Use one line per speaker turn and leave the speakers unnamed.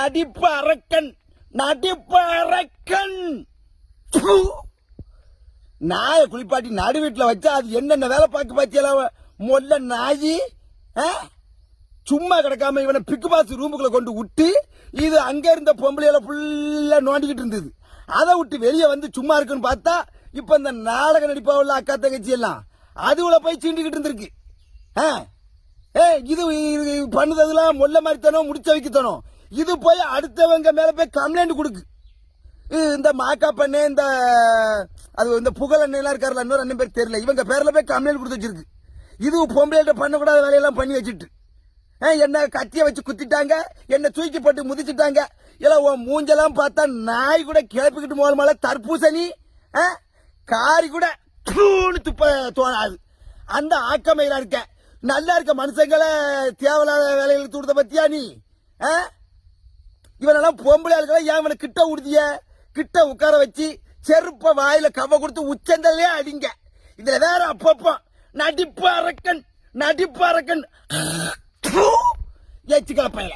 நடிப்பறக்கன் நடிப்பறக்கன் நாய குளிப்பாட்டி நடு வீட்டுல வச்சா அது என்னென்ன வேலை பார்க்க பாத்தியல மொல்ல நாயி சும்மா கிடக்காம இவனை பிக்கு பாஸ் ரூமுக்குள்ள கொண்டு விட்டு இது அங்க இருந்த பொம்பளையில ஃபுல்லா நோண்டிக்கிட்டு இருந்தது. அதை விட்டு வெளியே வந்து சும்மா இருக்குன்னு பார்த்தா இப்ப இந்த நாடக நடிப்பாவுள்ள அக்கா தங்கச்சி எல்லாம் அதுல போய் சீண்டிக்கிட்டு இருந்திருக்கு. இது பண்ணுதெல்லாம் மொல்ல மாதிரித்தனம் முடிச்ச வைக்கத்தனும். இது போய் அடுத்தவங்க மேல போய் கம்ப்ளைண்ட் கொடுக்கு. இந்த மாக்கா பண்ணு இந்த அது இந்த புகழ் அண்ணன் இருக்காருல இன்னொரு அண்ணன் பேர் தெரியல இவங்க பேர்ல போய் கம்ப்ளைண்ட் கொடுத்து வச்சிருக்கு. இது பொம்பளைகிட்ட பண்ணக்கூடாத வேலையெல்லாம் பண்ணி வச்சுட்டு என்ன கத்திய வச்சு குத்திட்டாங்க, என்ன தூக்கி போட்டு முதிச்சுட்டாங்க. எல்லாம் உன் மூஞ்செல்லாம் பார்த்தா நாய் கூட கிளப்பிக்கிட்டு போகல தர்பூசணி காரி கூட துப்ப தோணாது. அந்த ஆக்கமையில இருக்க நல்லா இருக்க மனுஷங்களை தேவையில்லாத வேலைகளுக்கு தூடுத பத்தியா நீ? இவனெல்லாம் பொம்பளை ஆளுகளை ஏன் இவனை கிட்ட உறுதிய கிட்ட உட்கார வச்சு செருப்ப வாயில கவ கொடுத்து உச்சந்தலே அடிங்க. இதுல வேற அப்பப்போ நடிப்பு அரக்கன் எச்சு கலப்பையில